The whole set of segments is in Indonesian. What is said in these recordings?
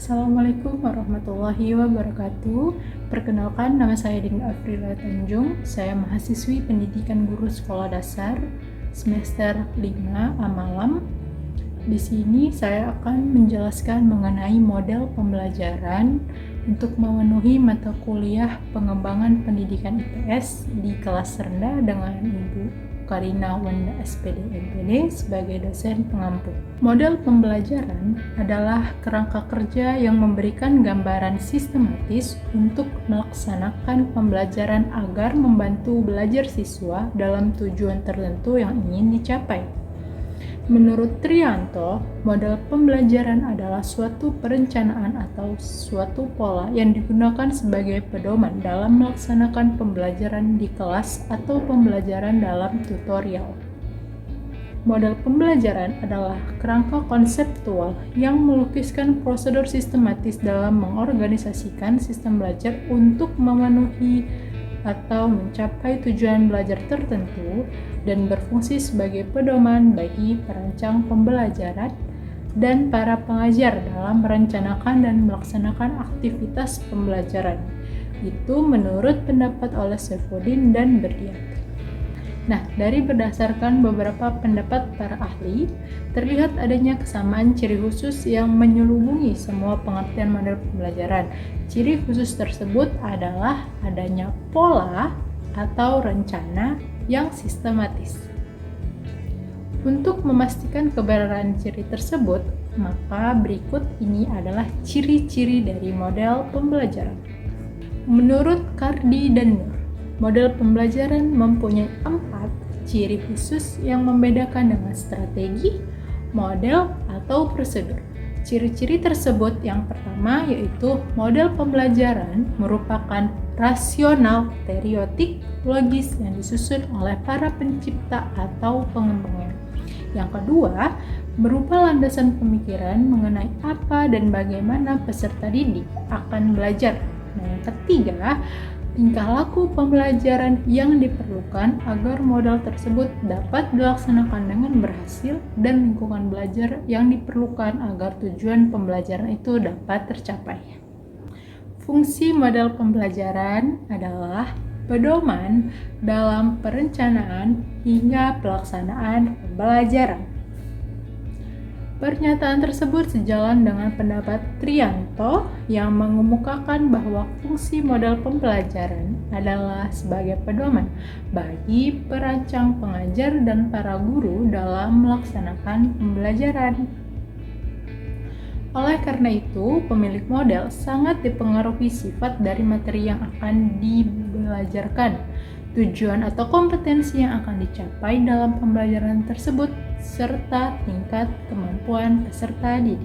Assalamualaikum warahmatullahi wabarakatuh. Perkenalkan, nama saya Dinda Afrila Tanjung. Saya mahasiswi pendidikan guru sekolah dasar semester 5 Amalam. Di sini saya akan menjelaskan mengenai model pembelajaran untuk memenuhi mata kuliah pengembangan pendidikan IPS di kelas rendah dengan Ibu Karina Wanda SPD MPD sebagai dosen pengampu. Model pembelajaran adalah kerangka kerja yang memberikan gambaran sistematis untuk melaksanakan pembelajaran agar membantu belajar siswa dalam tujuan tertentu yang ingin dicapai. Menurut Trianto, model pembelajaran adalah suatu perencanaan atau suatu pola yang digunakan sebagai pedoman dalam melaksanakan pembelajaran di kelas atau pembelajaran dalam tutorial. Model pembelajaran adalah kerangka konseptual yang melukiskan prosedur sistematis dalam mengorganisasikan sistem belajar untuk memenuhi atau mencapai tujuan belajar tertentu dan berfungsi sebagai pedoman bagi perancang pembelajaran dan para pengajar dalam merencanakan dan melaksanakan aktivitas pembelajaran. Itu menurut pendapat oleh Saifuddin dan Berdiat. Nah, dari berdasarkan beberapa pendapat para ahli, terlihat adanya kesamaan ciri khusus yang menyelubungi semua pengertian model pembelajaran. Ciri khusus tersebut adalah adanya pola atau rencana yang sistematis. Untuk memastikan kebenaran ciri tersebut, maka berikut ini adalah ciri-ciri dari model pembelajaran. Menurut Cardy dan Nur, model pembelajaran mempunyai 4 ciri khusus yang membedakan dengan strategi, model, atau prosedur. Ciri-ciri tersebut yang pertama yaitu model pembelajaran merupakan rasional, teoretik, logis yang disusun oleh para pencipta atau pengembangnya. Yang kedua, berupa landasan pemikiran mengenai apa dan bagaimana peserta didik akan belajar. Nah, yang ketiga, tingkah laku pembelajaran yang diperlukan agar model tersebut dapat dilaksanakan dengan berhasil dan lingkungan belajar yang diperlukan agar tujuan pembelajaran itu dapat tercapai. Fungsi model pembelajaran adalah pedoman dalam perencanaan hingga pelaksanaan pembelajaran. Pernyataan tersebut sejalan dengan pendapat Trianto yang mengemukakan bahwa fungsi model pembelajaran adalah sebagai pedoman bagi perancang, pengajar, dan para guru dalam melaksanakan pembelajaran. Oleh karena itu, pemilik model sangat dipengaruhi sifat dari materi yang akan dibelajarkan, tujuan atau kompetensi yang akan dicapai dalam pembelajaran tersebut, serta tingkat kemampuan peserta didik.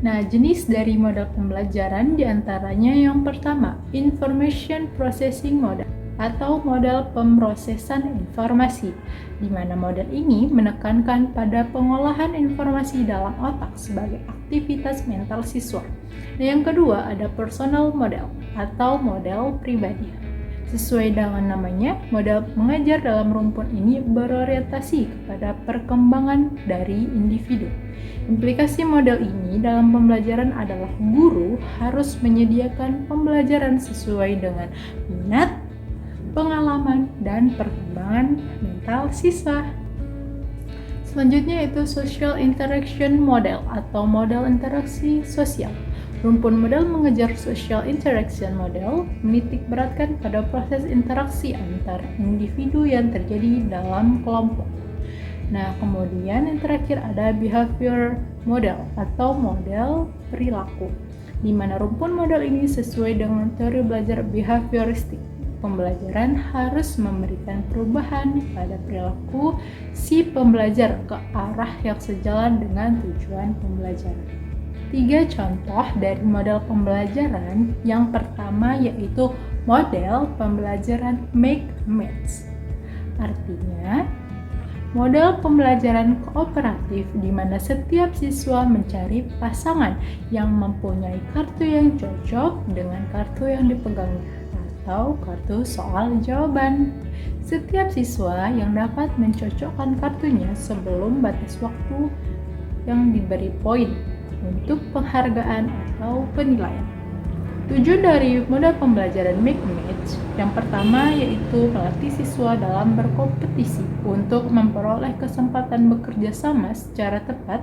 Nah, jenis dari model pembelajaran diantaranya yang pertama, Information Processing Model atau model pemrosesan informasi, di mana model ini menekankan pada pengolahan informasi dalam otak sebagai aktivitas mental siswa. Nah, yang kedua ada Personal Model atau model pribadi. Sesuai dengan namanya, model mengajar dalam rumpun ini berorientasi kepada perkembangan dari individu. Implikasi model ini dalam pembelajaran adalah guru harus menyediakan pembelajaran sesuai dengan minat, pengalaman, dan perkembangan mental siswa. Selanjutnya itu Social Interaction Model atau model interaksi sosial. Rumpun model mengejar social interaction model menitik beratkan pada proses interaksi antar individu yang terjadi dalam kelompok. Nah, kemudian yang terakhir ada behavior model atau model perilaku, di mana rumpun model ini sesuai dengan teori belajar behavioristik. Pembelajaran harus memberikan perubahan pada perilaku si pembelajar ke arah yang sejalan dengan tujuan pembelajaran. 3 contoh dari model pembelajaran. Yang pertama yaitu model pembelajaran make match. Artinya, model pembelajaran kooperatif di mana setiap siswa mencari pasangan yang mempunyai kartu yang cocok dengan kartu yang dipegangnya atau kartu soal jawaban. Setiap siswa yang dapat mencocokkan kartunya sebelum batas waktu yang diberi poin untuk penghargaan atau penilaian. Tujuan dari model pembelajaran Make Match yang pertama yaitu melatih siswa dalam berkompetisi untuk memperoleh kesempatan bekerja sama secara tepat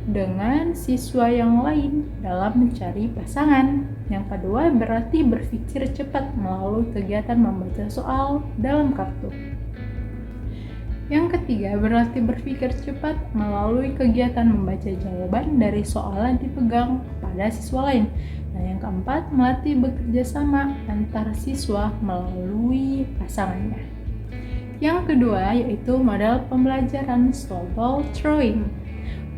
dengan siswa yang lain dalam mencari pasangan. Yang kedua berarti berpikir cepat melalui kegiatan membaca soal dalam kartu. Yang ketiga berarti berpikir cepat melalui kegiatan membaca jawaban dari soal yang dipegang pada siswa lain. Nah, yang keempat melatih bekerja sama antar siswa melalui pasangannya. Yang kedua yaitu model pembelajaran snowball throwing.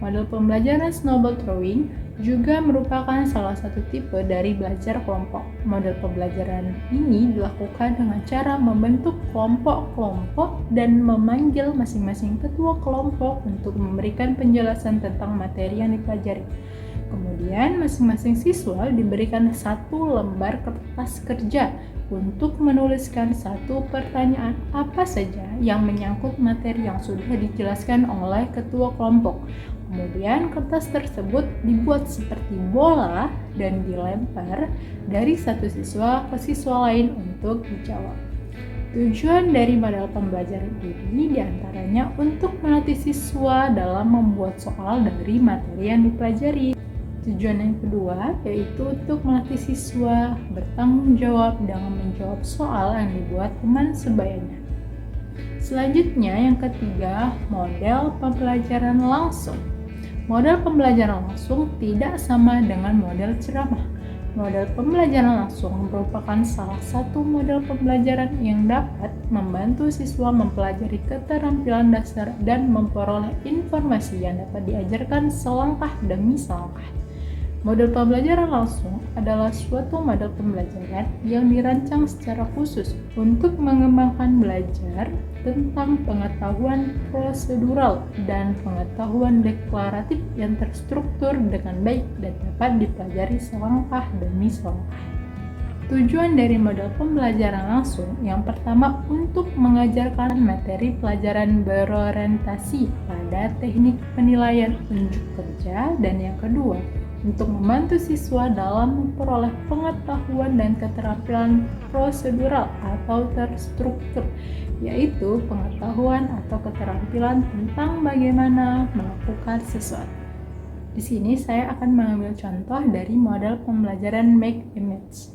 Model pembelajaran snowball throwing juga merupakan salah satu tipe dari belajar kelompok. Model pembelajaran ini dilakukan dengan cara membentuk kelompok-kelompok dan memanggil masing-masing ketua kelompok untuk memberikan penjelasan tentang materi yang dipelajari. Kemudian masing-masing siswa diberikan satu lembar kertas kerja untuk menuliskan satu pertanyaan apa saja yang menyangkut materi yang sudah dijelaskan oleh ketua kelompok. Kemudian kertas tersebut dibuat seperti bola dan dilempar dari satu siswa ke siswa lain untuk dijawab. Tujuan dari model pembelajaran ini diantaranya untuk melatih siswa dalam membuat soal dari materi yang dipelajari. Tujuan yang kedua yaitu untuk melatih siswa bertanggung jawab dengan menjawab soal yang dibuat teman sebayanya. Selanjutnya yang ketiga, model pembelajaran langsung. Model pembelajaran langsung tidak sama dengan model ceramah. Model pembelajaran langsung merupakan salah satu model pembelajaran yang dapat membantu siswa mempelajari keterampilan dasar dan memperoleh informasi yang dapat diajarkan selangkah demi selangkah. Model pembelajaran langsung adalah suatu model pembelajaran yang dirancang secara khusus untuk mengembangkan belajar tentang pengetahuan prosedural dan pengetahuan deklaratif yang terstruktur dengan baik dan dapat dipelajari selangkah demi selangkah. Tujuan dari model pembelajaran langsung yang pertama untuk mengajarkan materi pelajaran berorientasi pada teknik penilaian unjuk kerja, dan yang kedua untuk membantu siswa dalam memperoleh pengetahuan dan keterampilan prosedural atau terstruktur, yaitu pengetahuan atau keterampilan tentang bagaimana melakukan sesuatu. Di sini saya akan mengambil contoh dari model pembelajaran Make Image.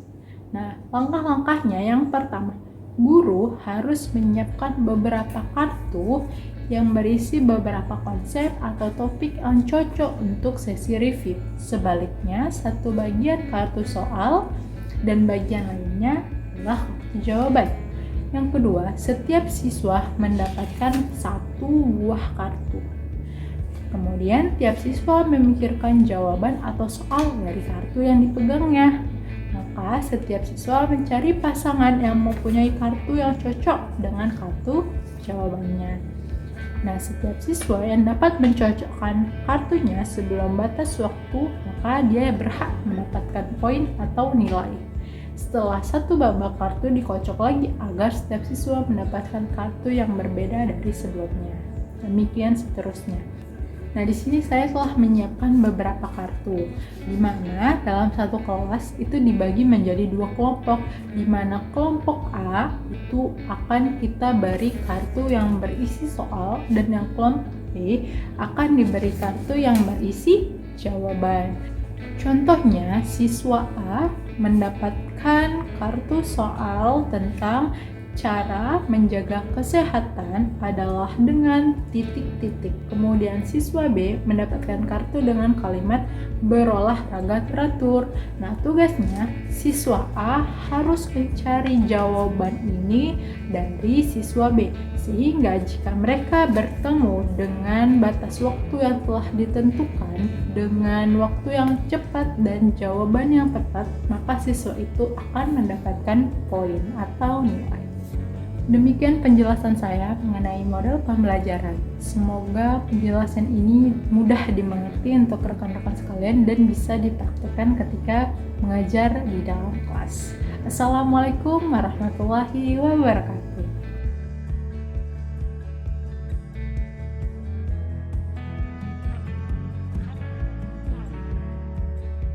Nah, langkah-langkahnya yang pertama, guru harus menyiapkan beberapa kartu yang berisi beberapa konsep atau topik yang cocok untuk sesi review. Sebaliknya, satu bagian kartu soal dan bagian lainnya adalah jawaban. Yang kedua, setiap siswa mendapatkan satu buah kartu. Kemudian, tiap siswa memikirkan jawaban atau soal dari kartu yang dipegangnya. Maka, setiap siswa mencari pasangan yang mempunyai kartu yang cocok dengan kartu jawabannya. Nah, setiap siswa yang dapat mencocokkan kartunya sebelum batas waktu, maka dia berhak mendapatkan poin atau nilai. Setelah satu babak kartu dikocok lagi agar setiap siswa mendapatkan kartu yang berbeda dari sebelumnya. Demikian seterusnya. Nah, di sini saya telah menyiapkan beberapa kartu, di mana dalam satu kelas itu dibagi menjadi dua kelompok, di mana kelompok A itu akan kita beri kartu yang berisi soal, dan yang kelompok B akan diberi kartu yang berisi jawaban. Contohnya, siswa A mendapatkan kartu soal tentang cara menjaga kesehatan adalah dengan titik-titik. Kemudian siswa B mendapatkan kartu dengan kalimat berolahraga teratur. Nah, tugasnya siswa A harus mencari jawaban ini dari siswa B, sehingga jika mereka bertemu dengan batas waktu yang telah ditentukan dengan waktu yang cepat dan jawaban yang tepat, maka siswa itu akan mendapatkan poin atau nilai. Demikian penjelasan saya mengenai model pembelajaran. Semoga penjelasan ini mudah dimengerti untuk rekan-rekan sekalian dan bisa dipraktikkan ketika mengajar di dalam kelas. Assalamualaikum warahmatullahi wabarakatuh.